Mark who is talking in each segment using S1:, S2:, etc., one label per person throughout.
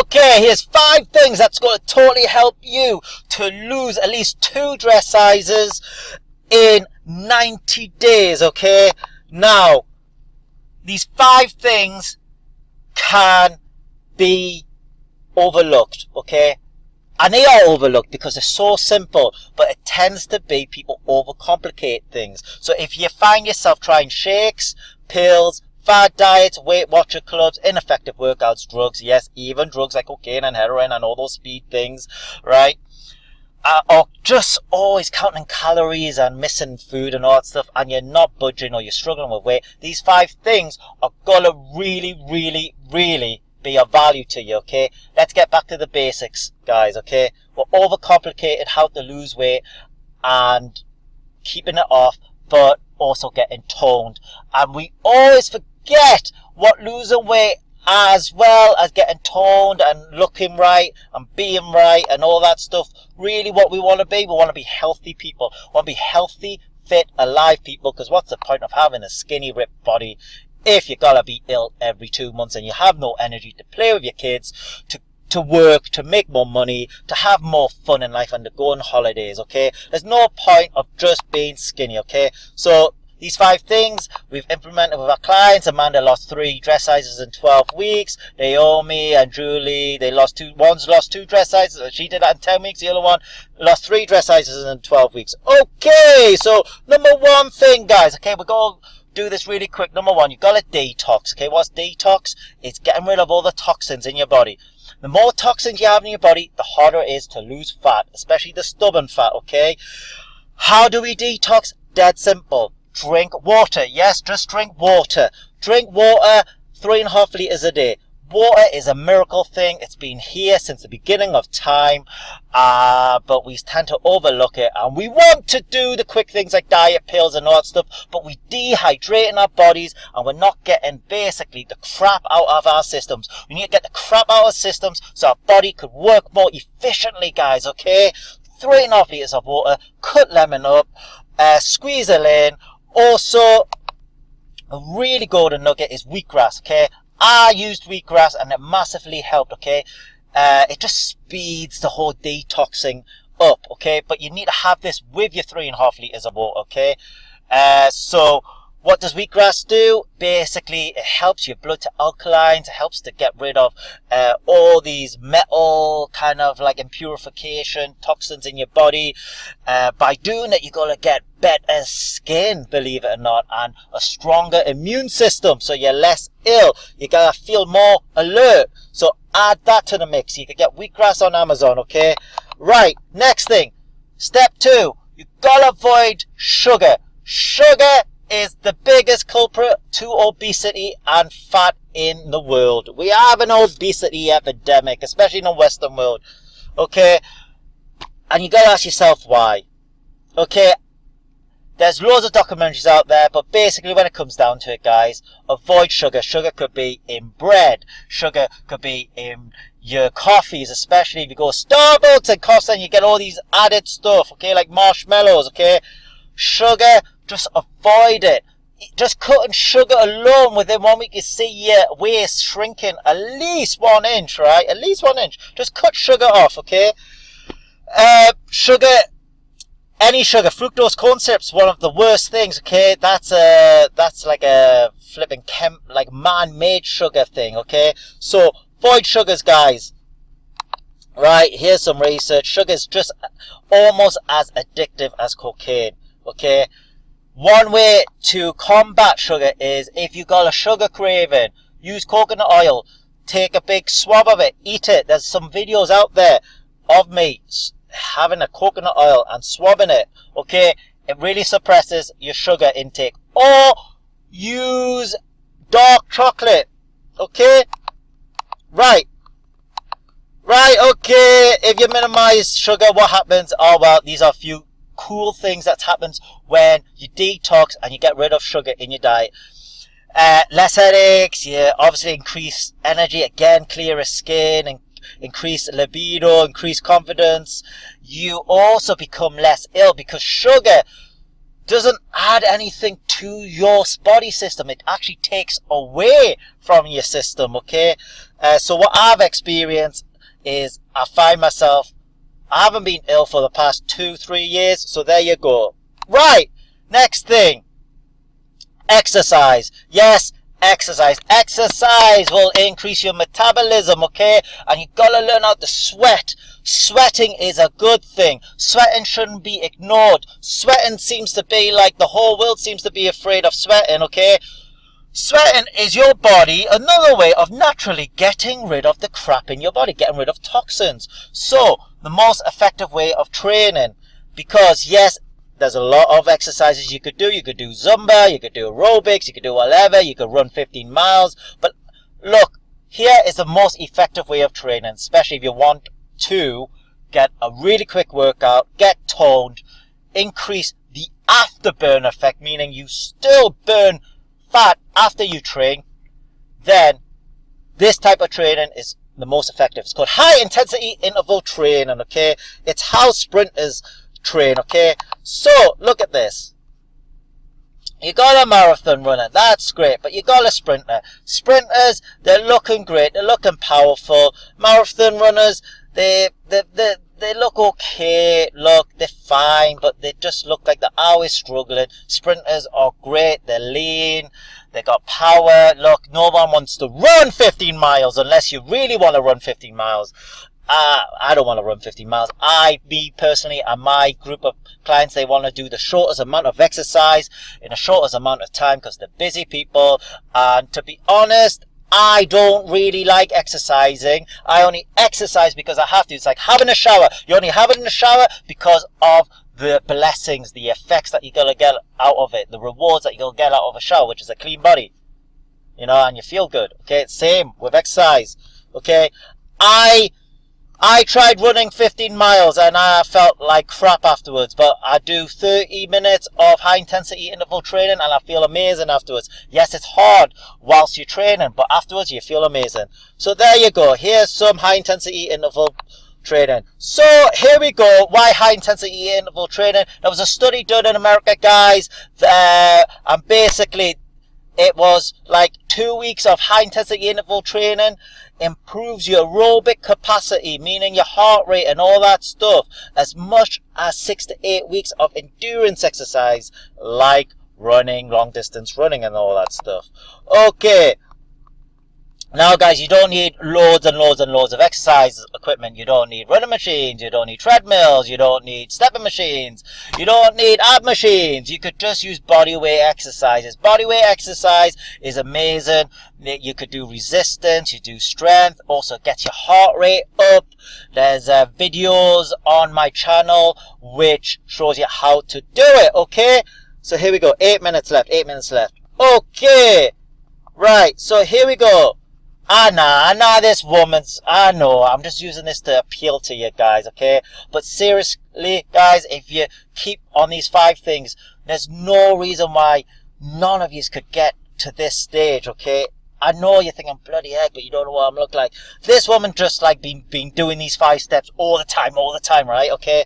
S1: Okay, here's 5 things that's going to totally help you to lose at least 2 dress sizes in 90 days, okay? Now, these 5 things can be overlooked, okay? And they are overlooked because they're so simple, but it tends to be people overcomplicate things. So if you find yourself trying shakes, pills, fad diets, Weight Watcher clubs, ineffective workouts, drugs, yes, even drugs like cocaine and heroin and all those speed things, right? Or just always counting calories and missing food and all that stuff, and you're not budging or you're struggling with weight, these 5 things are gonna really be of value to you, okay? Let's get back to the basics, guys, okay? We're overcomplicated how to lose weight and keeping it off, but also getting toned. And we always forget what losing weight as well as getting toned and looking right and being right and all that stuff. Really what we want to be, we want to be healthy people. We want to be healthy, fit, alive people, because what's the point of having a skinny, ripped body if you gotta be ill every 2 months and you have no energy to play with your kids, to work, to make more money, to have more fun in life and to go on holidays, okay? There's no point of just being skinny, okay? So these 5 things we've implemented with our clients. Amanda lost 3 dress sizes in 12 weeks. Naomi and Julie, they lost 2. One's lost 2 dress sizes. She did that in 10 weeks. The other one lost 3 dress sizes in 12 weeks. Okay, so number 1 thing, guys. Okay, we're going to do this really quick. Number 1, you've got to detox. Okay, what's detox? It's getting rid of all the toxins in your body. The more toxins you have in your body, the harder it is to lose fat, especially the stubborn fat, okay? How do we detox? Dead simple. Drink water. Yes, just drink water. Drink water 3.5 liters a day. Water is a miracle thing. It's been here since the beginning of time, but we tend to overlook it, and we want to do the quick things like diet pills and all that stuff, but we dehydrate in our bodies and we're not getting basically the crap out of our systems. We need to get the crap out of our systems so our body could work more efficiently, guys, okay? 3.5 liters of water, cut lemon up, squeeze it in. Also, a really golden nugget is wheatgrass, okay? I used wheatgrass and it massively helped, okay? It just speeds the whole detoxing up, okay? But you need to have this with your 3.5 liters of water, okay? So what does wheatgrass do? Basically, it helps your blood to alkalines. It helps to get rid of all these metal kind of like impurification toxins in your body. By doing it, you're going to get better skin, believe it or not, and a stronger immune system, so you're less ill. You're going to feel more alert. So add that to the mix. You can get wheatgrass on Amazon, okay? Right, next thing. Step 2. You got to avoid sugar. Sugar is the biggest culprit to obesity and fat in the world. We have an obesity epidemic, especially in the Western world, okay? And you gotta ask yourself why. Okay, there's loads of documentaries out there, but basically when it comes down to it, guys, avoid sugar. Sugar could be in bread. Sugar could be in your coffees, especially if you go Starbucks and Costa and you get all these added stuff, okay, like marshmallows, okay? Sugar, just avoid it. Just cutting sugar alone, within 1 week you see your waist shrinking at least 1 inch, right? At least 1 inch. Just cut sugar off, okay? Sugar, any sugar, fructose corn syrup's one of the worst things, okay? That's like a flipping like man-made sugar thing, okay? So avoid sugars, guys. Right, here's some research. Sugar's just almost as addictive as cocaine, okay? One way to combat sugar is, if you got a sugar craving, use coconut oil. Take a big swab of it, eat it. There's some videos out there of me having a coconut oil and swabbing it, okay? It really suppresses your sugar intake. Or use dark chocolate, okay? Right, okay. If you minimize sugar, what happens? Oh, well, these are a few cool things that happens when you detox and you get rid of sugar in your diet. Less headaches, you obviously increase energy, again, clearer skin, and increase libido, increase confidence. You also become less ill because sugar doesn't add anything to your body system. It actually takes away from your system, okay? So what I've experienced is I find myself, I haven't been ill for the past 2-3 years, so there you go. Right, next thing, exercise. Yes, exercise. Exercise will increase your metabolism, okay? And you gotta learn how to sweat. Sweating is a good thing. Sweating shouldn't be ignored. Sweating seems to be like the whole world seems to be afraid of sweating, okay? Sweating is your body another way of naturally getting rid of the crap in your body, getting rid of toxins. So, the most effective way of training, because yes, there's a lot of exercises you could do. You could do Zumba, you could do aerobics, you could do whatever, you could run 15 miles. But look, here is the most effective way of training, especially if you want to get a really quick workout, get toned, increase the afterburn effect, meaning you still burn fat after you train. Then this type of training is the most effective. It's called high intensity interval training, okay? It's how sprinters train, okay? So look at this. You got a marathon runner, that's great, but you got a sprinter. Sprinters, they're looking great, they're looking powerful. Marathon runners, they look okay, look, they're fine, but they just look like they're always struggling. Sprinters are great, they're lean, they got power. Look, no one wants to run 15 miles unless you really want to run 15 miles. I don't want to run 15 miles. Me personally, and my group of clients, they want to do the shortest amount of exercise in the shortest amount of time because they're busy people. And to be honest, I don't really like exercising. I only exercise because I have to. It's like having a shower. You only have it in the shower because of the blessings, the effects that you're going to get out of it, the rewards that you're going to get out of a shower, which is a clean body. You know, and you feel good. Okay, same with exercise. Okay, I tried running 15 miles and I felt like crap afterwards, but I do 30 minutes of high intensity interval training and I feel amazing afterwards. Yes, it's hard whilst you're training, but afterwards you feel amazing. So there you go. Here's some high intensity interval training. So here we go. Why high intensity interval training? There was a study done in America, guys, and basically it was like 2 weeks of high intensity interval training improves your aerobic capacity, meaning your heart rate and all that stuff, as much as 6 to 8 weeks of endurance exercise like running, long distance running and all that stuff. Okay. Now guys, you don't need loads and loads and loads of exercise equipment. You don't need running machines, you don't need treadmills, you don't need stepping machines, you don't need ab machines. You could just use bodyweight exercises. Bodyweight exercise is amazing. You could do resistance, you do strength, also gets your heart rate up. There's videos on my channel which shows you how to do it, okay? So here we go, 8 minutes left, 8 minutes left. Okay, right, so here we go. Nah, this woman's, I know, I'm just using this to appeal to you guys, okay? But seriously, guys, if you keep on these 5 things, there's no reason why none of you could get to this stage, okay? I know you're thinking, bloody heck, but you don't know what I'm looking like. This woman just like been doing these 5 steps all the time, right? Okay?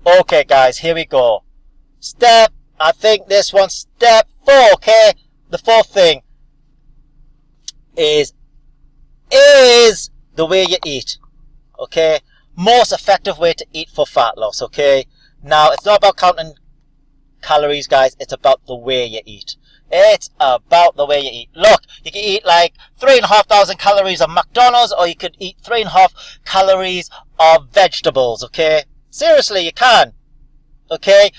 S1: Okay, guys, here we go. I think this one's step 4, okay? The 4th thing is the way you eat, okay? Most effective way to eat for fat loss, okay? Now, it's not about counting calories, guys. It's about the way you eat. It's about the way you eat. Look, you can eat like 3,500 calories of McDonald's, or you could eat 3.5 calories of vegetables, okay? Seriously, you can, okay?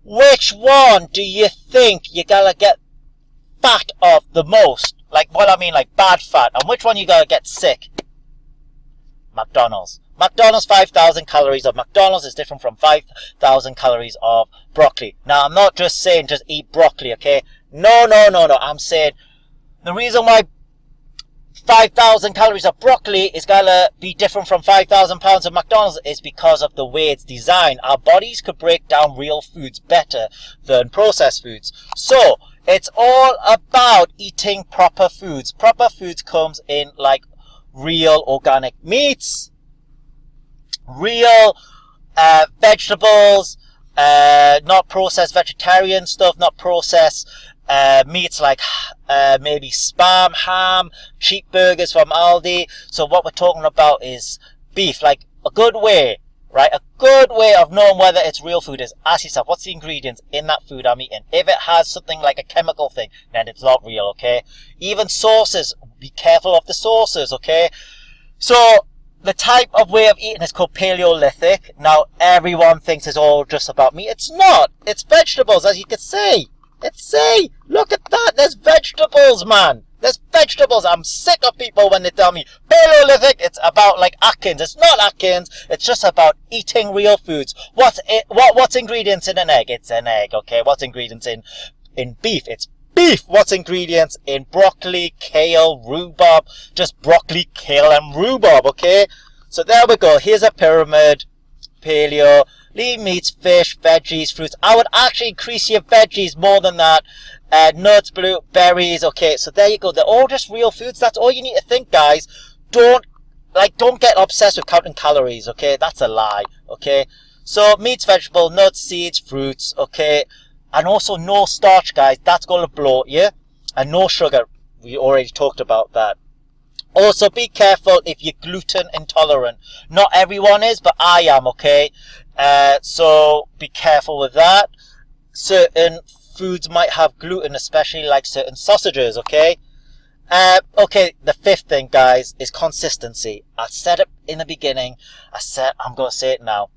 S1: Which one do you think you gotta get fat of the most? Like, what I mean, like bad fat. And which one you gotta get sick? McDonald's. McDonald's 5,000 calories of McDonald's is different from 5,000 calories of broccoli. Now, I'm not just saying just eat broccoli, okay? No. I'm saying the reason why 5,000 calories of broccoli is gonna be different from 5,000 pounds of McDonald's is because of the way it's designed. Our bodies could break down real foods better than processed foods. So, it's all about eating proper foods. Proper foods comes in like real organic meats, real vegetables, not processed vegetarian stuff, not processed meats like maybe spam, ham, cheap burgers from Aldi. So what we're talking about is beef. Like a good way, right? A good way of knowing whether it's real food is ask yourself, what's the ingredients in that food I'm eating? If it has something like a chemical thing, then it's not real, okay? Even sauces, be careful of the sauces, okay? So the type of way of eating is called Paleolithic. Now, everyone thinks it's all just about meat. It's not. It's vegetables, as you can see. Look at that. There's vegetables, man. There's vegetables. I'm sick of people when they tell me Paleolithic, it's about like Atkins. It's not Atkins. It's just about eating real foods. What's ingredients in an egg? It's an egg, okay? What's ingredients in beef? It's beef. What's ingredients in broccoli, kale, rhubarb? Just broccoli, kale, and rhubarb, okay? So there we go. Here's a pyramid. Paleo. Lean meats, fish, veggies, fruits. I would actually increase your veggies more than that. Nuts, blueberries. Okay, so there you go. They're all just real foods. That's all you need to think, guys. Don't get obsessed with counting calories, okay? That's a lie, okay? So meats, vegetables, nuts, seeds, fruits, okay? And also no starch, guys. That's going to bloat you. And no sugar. We already talked about that. Also, be careful if you're gluten intolerant. Not everyone is, but I am, okay? So be careful with that. Certain foods might have gluten, especially like certain sausages, okay? Okay, the fifth thing, guys, is consistency. I said it in the beginning. I'm going to say it now.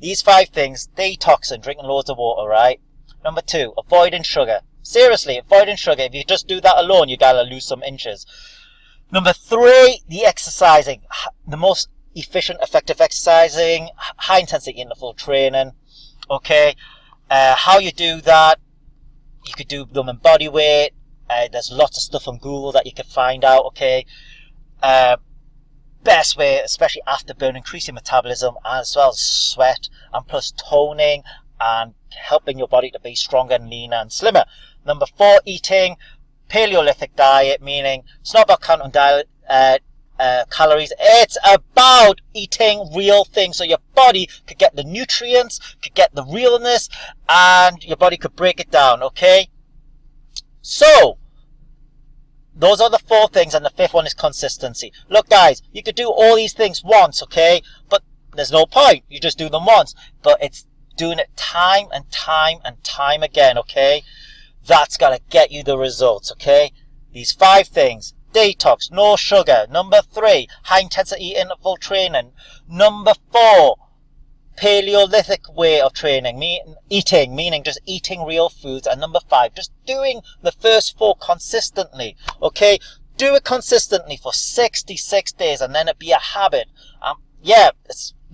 S1: These 5 things: detoxing, drinking loads of water, right? Number 2, avoiding sugar. Seriously, avoiding sugar. If you just do that alone, you gotta lose some inches. Number 3, the exercising. The most efficient, effective exercising, high intensity interval training. Okay, how you do that? You could do them in body weight. There's lots of stuff on Google that you can find out. Okay, best way, especially after burn, increasing metabolism as well as sweat, and plus toning and helping your body to be stronger and leaner and slimmer. Number 4, eating Paleolithic diet, meaning it's not about counting calories. It's about eating real things, so your body could get the nutrients, could get the realness, and your body could break it down, okay? So those are the 4 things, and the 5th one is consistency. Look, guys, you could do all these things once, okay? But there's no point. You just do them once. But it's doing it time and time and time again, okay? That's got to get you the results, okay? These 5 things. Detox, no sugar. Number 3, high intensity interval training. Number 4, Paleolithic way of training, meaning just eating real foods. And number 5, just doing the first 4 consistently, okay? Do it consistently for 66 days, and then it be a habit.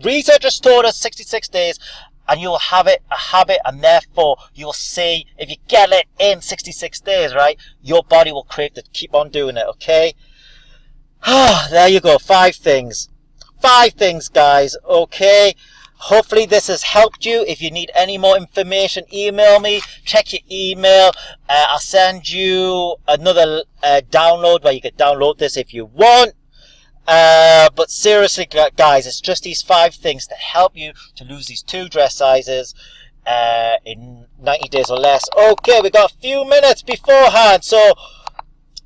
S1: Research has taught us 66 days, and you'll have it a habit, and therefore you'll see if you get it in 66 days, right? Your body will crave to keep on doing it, okay? There you go, 5 things. 5 things, guys, okay? Hopefully this has helped you. If you need any more information, email me. Check your email. I'll send you another download where you can download this if you want. But seriously, guys, it's just these 5 things to help you to lose these 2 dress sizes in 90 days or less. Okay, we got a few minutes beforehand, so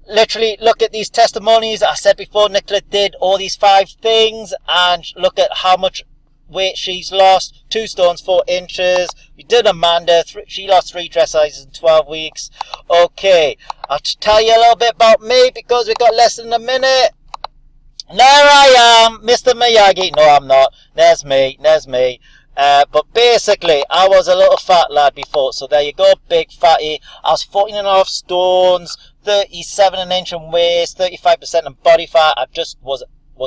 S1: literally look at these testimonies. I said before, Nicola did all these 5 things, and look at how much weight she's lost: 2 stones 4 inches. We did Amanda, she lost 3 dress sizes in 12 weeks. Okay, I'll tell you a little bit about me because we got less than a minute. There I am, Mr. Miyagi. No, I'm not. There's me. But basically, I was a little fat lad before. So there you go, big fatty. I was 14.5 stones, 37 an inch in waist, 35% in body fat. I just was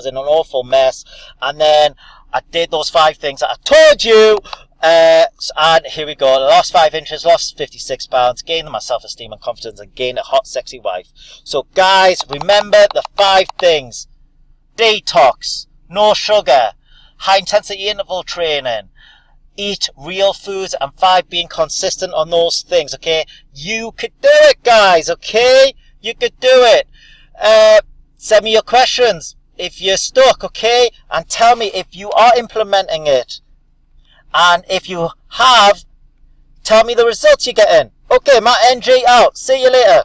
S1: in an awful mess. And then I did those 5 things that I told you. And here we go. Lost 5 inches, lost 56 pounds, gained my self-esteem and confidence, and gained a hot, sexy wife. So guys, remember the 5 things. Detox, no sugar, high intensity interval training, eat real foods, and 5, being consistent on those things, okay? You could do it, guys, okay? You could do it. Send me your questions if you're stuck, okay? And tell me if you are implementing it. And if you have, Tell me the results you're getting. Okay, Matt NG out. See you later.